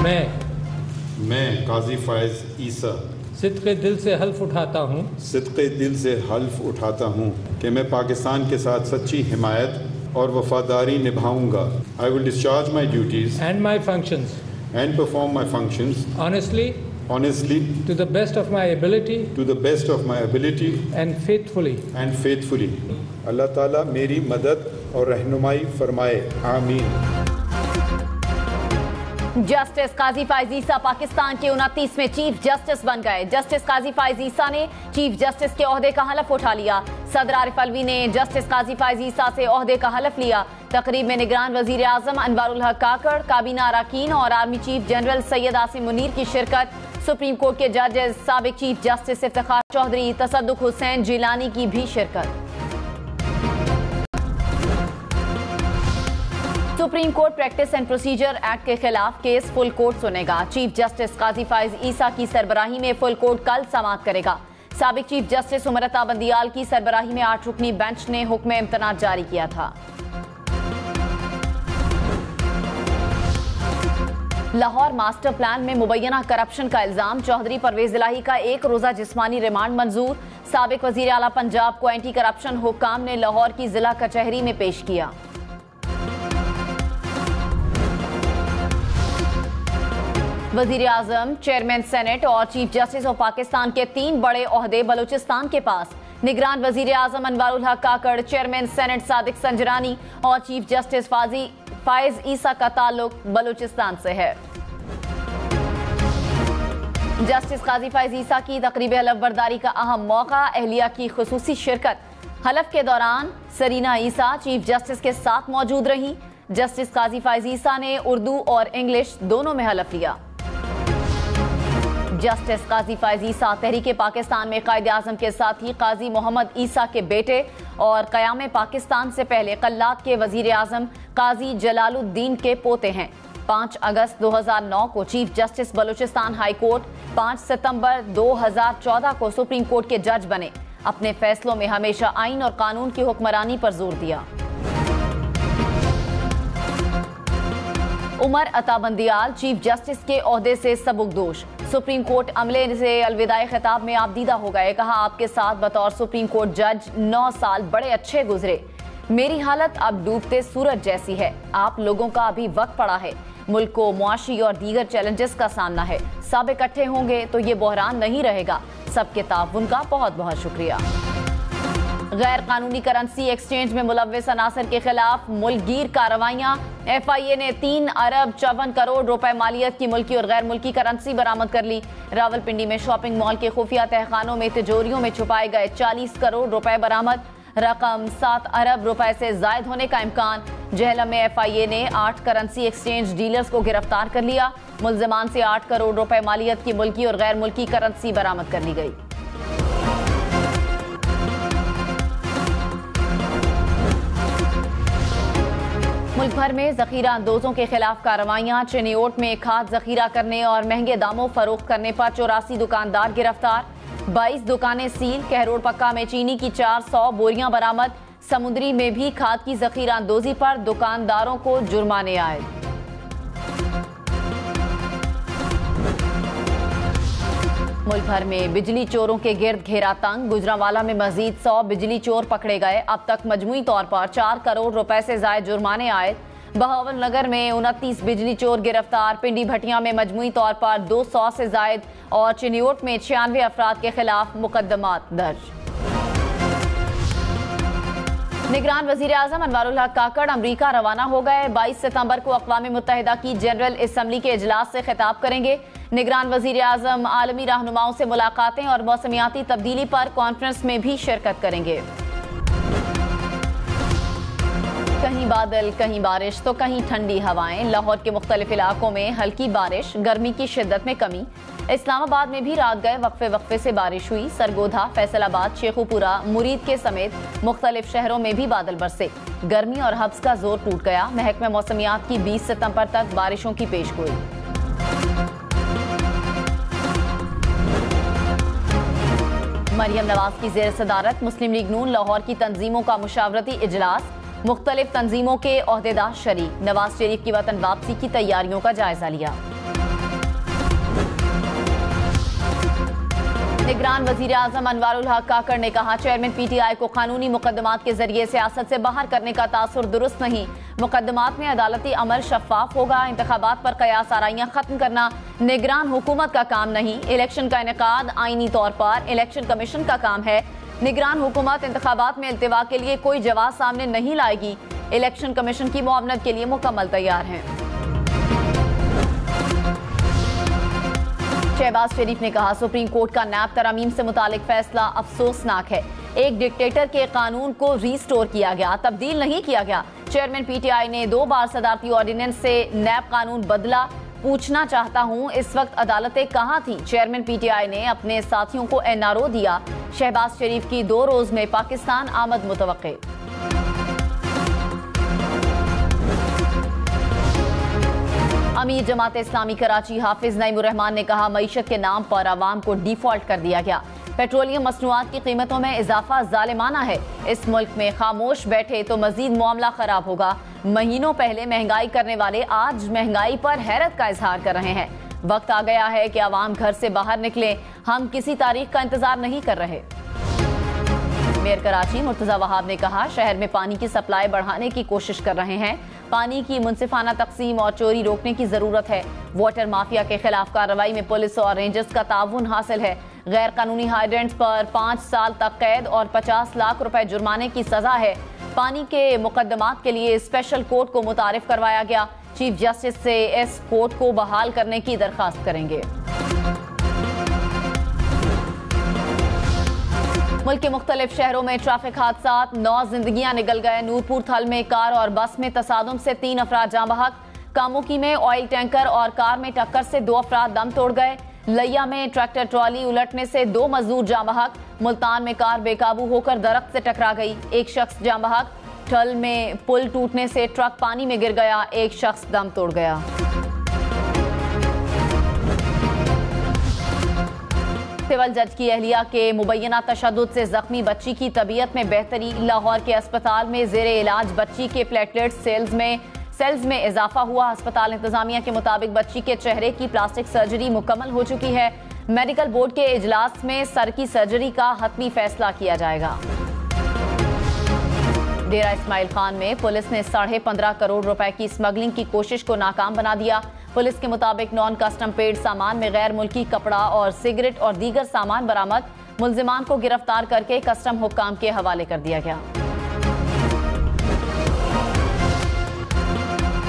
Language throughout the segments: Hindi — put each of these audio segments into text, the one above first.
मैं काजी फ़ाइज़ ईसा सिद्क़े दिल से हल्फ उठाता हूँ कि मैं पाकिस्तान के साथ सच्ची हिमायत और वफादारी निभाऊंगा। I will discharge my duties and my functions and perform my functions honestly honestly to the best of my ability and faithfully. अल्लाह ताला मेरी मदद और रहनुमाई फरमाए, आमीन। जस्टिस काजी फ़ाइज़ ईसा पाकिस्तान के 29वें चीफ जस्टिस बन गए। जस्टिस काजी फ़ाइज़ ईसा ने चीफ जस्टिस के ओहदे का हलफ उठा लिया। सदर आरिफ अलवी ने जस्टिस काजी फ़ाइज़ ईसा से ओहदे का हलफ लिया। तकरीब में निगरान वज़ीर आज़म अनवारुल हक काकड़, काबीना अरकान और army chief general Syed Asim Munir की शिरकत। सुप्रीम कोर्ट के जजेस साबिक चीफ जस्टिस इफ्तिखार चौधरी, तसद्दुक हुसैन जिलानी की भी शिरकत। Supreme court practice and procedure act के खिलाफ केस फुल कोर्ट सुनेगा। चीफ जस्टिस काजी फ़ाइज़ ईसा की सरबराही में फुल कोर्ट कल समाअत करेगा। साबिक चीफ जस्टिस उमर अता बंदियाल की सरबराही में 8 रुकनी बेंच ने हुक्म इम्तनाअ जारी किया था। लाहौर मास्टर प्लान में मुबैना करप्शन का इल्जाम, चौधरी परवेज इलाही का 1 रोजा जिस्मानी रिमांड मंजूर। साबिक वजीर आला पंजाब को एंटी करप्शन हुक्काम ने लाहौर की जिला कचहरी में पेश किया। वजीर आजम, चेयरमैन सेनेट और चीफ जस्टिस ऑफ पाकिस्तान के 3 बड़े ओहदे बलूचिस्तान के पास। निगरान वजीर आजम अनवारुल हक काकड़, चेयरमैन सेनेट सादिक संजरानी और चीफ जस्टिस फ़ाइज़ ईसा का ताल्लुक बलूचिस्तान से है। जस्टिस काजी फ़ाइज़ ईसा की तकरीब हलफ बर्दारी का अहम मौका, अहलिया की खुसूसी शिरकत। हलफ के दौरान सरीना ईसा चीफ जस्टिस के साथ मौजूद रही। जस्टिस काजी फ़ाइज़ ईसा ने उर्दू और इंग्लिश दोनों में हलफ लिया। जस्टिस काजी फ़ाइज़ ईसा तहरीक पाकिस्तान में कायद आज़म के साथ ही काजी मोहम्मद ईसा के बेटे और क़याम पाकिस्तान से पहले कल्लात के वजीर आज़म काजी जलालुद्दीन के पोते हैं। 5 अगस्त 2009 को chief justice Balochistan high court, 5 सितंबर 2014 को सुप्रीम कोर्ट के जज बने। अपने फैसलों में हमेशा आइन और कानून की हुक्मरानी पर जोर दिया। उमर अता बंदियाल चीफ जस्टिस के ओहदे से सबकदोश। सुप्रीम कोर्ट अमले से अलविदाई खिताब में आबदीदा हो गए। कहा, आपके साथ बतौर सुप्रीम कोर्ट जज 9 साल बड़े अच्छे गुजरे। मेरी हालत अब डूबते सूरज जैसी है। आप लोगों का अभी वक्त पड़ा है। मुल्क को मुआशी और दीगर चैलेंजेस का सामना है। सब इकट्ठे होंगे तो ये बहरान नहीं रहेगा। सबके ताउन का बहुत बहुत शुक्रिया। गैर कानूनी करेंसी एक्सचेंज में मुलव्विस अनासर के खिलाफ मुल्कगीर कार्रवाइयां। FIA ने 3 अरब 54 करोड़ रुपए मालियत की मुल्की और गैर मुल्की करेंसी बरामद कर ली। रावलपिंडी में शॉपिंग मॉल के खुफिया तहखानों में तिजोरियों में छुपाए गए 40 करोड़ रुपए बरामद। रकम 7 अरब रुपए से जायद होने का इम्कान। जहलम में FIA ने 8 करेंसी एक्सचेंज डीलर्स को गिरफ्तार कर लिया। मुल्जिमान से 8 करोड़ रुपए मालियत की मुल्की और गैर मुल्की करेंसी बरामद कर ली गई। मुल्क भर में जखीरा अंदोजों के खिलाफ कार्रवाइयां। चिनियोट में खाद जखीरा करने और महंगे दामों फरोख्त करने पर 84 दुकानदार गिरफ्तार। 22 दुकानें सील। कहरोड़ पक्का में चीनी की 400 बोरियां बरामद। समुद्री में भी खाद की जखीरा अंदोजी पर दुकानदारों को जुर्माने आए। मुल्क भर में बिजली चोरों के गिर्द घेरा तंग। गुजरांवाला में मजीद 100 बिजली चोर पकड़े गए। अब तक मजमूई तौर पर 4 करोड़ रुपए से जायद जुर्माने आए। बहावल नगर में 29 बिजली चोर गिरफ्तार। पिंडी भटिया में मजमूई तौर पर 200 से जायद और चिनियोट में 96 अफराद के खिलाफ मुकदमात दर्ज। निगरान वजीर आजम अनवारुल हक काकड़ अमरीका रवाना हो गए। 22 सितंबर को अक़वाम मुत्तहिदा की जनरल असम्बली के इजलास से खिताब करेंगे। निगरान वजीर आजम आलमी रहनुमाओं से मुलाकातें और मौसमियाती तब्दीली पर कॉन्फ्रेंस में भी शिरकत करेंगे। कहीं बादल, कहीं बारिश तो कहीं ठंडी हवाएं। लाहौर के मुख्तलिफ इलाकों में हल्की बारिश, गर्मी की शिद्दत में कमी। इस्लामाबाद में भी रात गए वक्फे से बारिश हुई। सरगोधा, फैसलाबाद, शेखुपुरा, मुरीद के समेत मुख्तलिफ शहरों में भी बादल बरसे। गर्मी और हब्स का जोर टूट गया। महकमा मौसमियात की 20 सितंबर तक बारिशों की पेशगोई। मरियम नवाज की ज़ेर सदारत मुस्लिम लीग नून लाहौर की तंजीमों का मुशावरती इजलास। मुख्तलिफ तंजीमों के ओहदेदार शरीक। नवाज शरीफ की वतन वापसी की तैयारियों का जायजा लिया। निगरान वजीर आजम अनवारुल हक काकड़ ने कहा, चेयरमैन पीटीआई को कानूनी मुकदमात के जरिए सियासत से बाहर करने का तासुर दुरुस्त नहीं। मुकदमात में अदालती अमल शफाफ होगा। इंतखाबात पर कयास आराइयां खत्म करना निगरान हुकूमत का काम नहीं। इलेक्शन का इनेकाद आईनी तौर पर इलेक्शन कमीशन का काम है। निगरान हुकूमत इंतखाबात में इल्तिवा के लिए कोई जवाब सामने नहीं लाएगी। इलेक्शन कमीशन की मुआवनत के लिए मुकम्मल तैयार है। शहबाज शरीफ ने कहा, सुप्रीम कोर्ट का नैब तरमीम से मुतालिक फैसला अफसोसनाक है। एक डिक्टेटर के कानून को रीस्टोर किया गया, तब्दील नहीं किया गया। चेयरमैन पीटीआई ने 2 बार सदारती ऑर्डिनेंस से नैब कानून बदला। पूछना चाहता हूं, इस वक्त अदालतें कहां थी? चेयरमैन पीटीआई ने अपने साथियों को एनआरओ दिया। शहबाज शरीफ की 2 रोज में पाकिस्तान आमद मुतवक्के। अमीर जमात इस्लामी कराची हाफिज नईमुर रहमान ने कहा, मईशत के नाम पर आवाम को डिफॉल्ट कर दिया गया। पेट्रोलियम मसनूआत की कीमतों में इजाफा जालिमाना है। इस मुल्क में खामोश बैठे तो मजीद मामला खराब होगा। महीनों पहले महंगाई करने वाले आज महंगाई पर हैरत का इजहार कर रहे हैं। वक्त आ गया है कि आवाम घर से बाहर निकले। हम किसी तारीख का इंतजार नहीं कर रहे। मेयर कराची मुर्तजा वहाब ने कहा, शहर में पानी की सप्लाई बढ़ाने की कोशिश कर रहे हैं। पानी की मुनसिफाना तकसीम और चोरी रोकने की जरूरत है। वाटर माफिया के खिलाफ कार्रवाई में पुलिस और रेंजर्स का ताउन हासिल है। गैर कानूनी हाइड्रेंट्स पर 5 साल तक कैद और 50 लाख रुपए जुर्माने की सजा है। पानी के मुकदमात के लिए स्पेशल कोर्ट को मुतारिफ करवाया गया। चीफ जस्टिस से इस कोर्ट को बहाल करने की दरखास्त करेंगे। मुल्क के मुख्तलिफ शहरों में ट्रैफिक हादसात, 9 जिंदगियां निकल गए। नूरपुर थल में कार और बस में तसादुम से 3 अफराद जाँ बहक। कामुकी में ऑयल टैंकर और कार में टक्कर से 2 अफराद दम तोड़ गए। लैया में ट्रैक्टर ट्रॉली उलटने से 2 मजदूर जाँ बहक। मुल्तान में कार बेकाबू होकर दरख्त से टकरा गई, 1 शख्स जाँ बहक। ठल में पुल टूटने से ट्रक पानी में गिर गया, 1 शख्स दम तोड़ गया। सिविल जज की अहलिया के मुबैना तशद्दुद से जख्मी बच्ची की तबीयत में बेहतरी। लाहौर के अस्पताल में जेरे इलाज बच्ची के प्लेटलेट सेल्स में इजाफा हुआ। अस्पताल इंतजामिया के मुताबिक बच्ची के चेहरे की प्लास्टिक सर्जरी मुकम्मल हो चुकी है। मेडिकल बोर्ड के इजलास में सर की सर्जरी का हतमी फैसला किया जाएगा। डेरा इस्माइल खान में पुलिस ने 15.5 करोड़ रुपए की स्मगलिंग की कोशिश को नाकाम बना दिया। पुलिस के मुताबिक नॉन कस्टम पेड सामान में गैर मुल्की कपड़ा और सिगरेट और दीगर सामान बरामद। मुल्जिमान को गिरफ्तार करके कस्टम हुक्काम के हवाले कर दिया गया।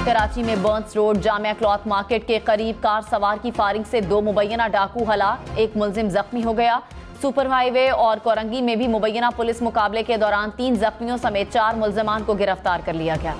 कराची में Burns road Jamia cloth market के करीब कार सवार की फायरिंग से 2 मुबैना डाकू हलाक, 1 मुल्जिम जख्मी हो गया। सुपर हाईवे और कोरंगी में भी मुबैना पुलिस मुकाबले के दौरान 3 जख्मियों समेत 4 मुल्जिमान को गिरफ्तार कर लिया गया।